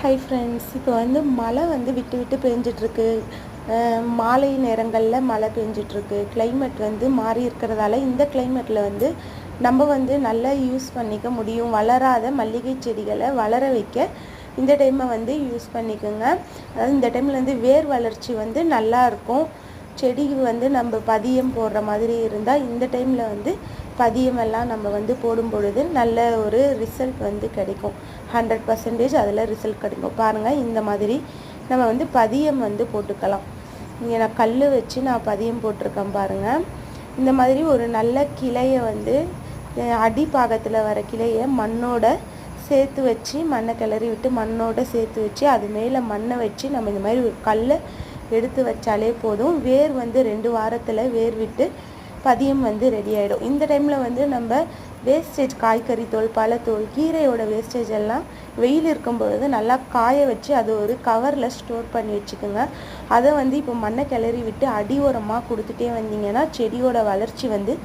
Hi friends, இப்போ வந்து மழை வந்து விட்டு விட்டு பெஞ்சிட்ருக்கு. மாலை நேரங்களில் மழை பெஞ்சிட்ருக்கு. கிளைமேட் வந்து மாறி இருக்கிறதால இந்த கிளைமேட்டில் வந்து நம்ம வந்து நல்லா யூஸ் பண்ணிக்க முடியும். வளராத மல்லிகை செடிகளை வளர வைக்க இந்த டைமை வந்து யூஸ் பண்ணிக்கோங்க. அதாவது இந்த டைமில் வந்து வேர் வளர்ச்சி வந்து நல்லா இருக்கும். செடிக்கு வந்து நம்ம பதியம் போடுற மாதிரி இருந்தால் இந்த டைமில் வந்து பதியமெல்லாம் நம்ம வந்து போடும் பொழுது நல்ல ஒரு ரிசல்ட் வந்து கிடைக்கும். 100% அதில் ரிசல்ட் கிடைக்கும். பாருங்கள், இந்த மாதிரி நம்ம வந்து பதியம் வந்து போட்டுக்கலாம். இங்கே நான் கல் வச்சு நான் பதியம் போட்டிருக்கேன் பாருங்கள். இந்த மாதிரி ஒரு நல்ல கிளையை வந்து அடிப்பாகத்தில் வர கிளையை மண்ணோட சேர்த்து வச்சு, மண்ணை கிளறி விட்டு மண்ணோட சேர்த்து வச்சு அது மேலே மண்ணை வச்சு நம்ம இந்த மாதிரி ஒரு கல்லை எடுத்து வச்சாலே போதும். வேர் வந்து 2 வாரத்தில் வேர் விட்டு பதியம் வந்து ரெடி ஆகிடும். இந்த டைமில் வந்து நம்ம வேஸ்டேஜ், காய்கறி தோல், பழத்தோல், கீரையோட வேஸ்டேஜ் எல்லாம் வெயில் இருக்கும் பொழுது நல்லா காய வச்சு அது ஒரு கவரில் ஸ்டோர் பண்ணி வச்சுக்கோங்க. அதை வந்து இப்போ மண்ணை கிளறி விட்டு அடி உரமாக கொடுத்துட்டே வந்தீங்கன்னா செடியோட வளர்ச்சி வந்து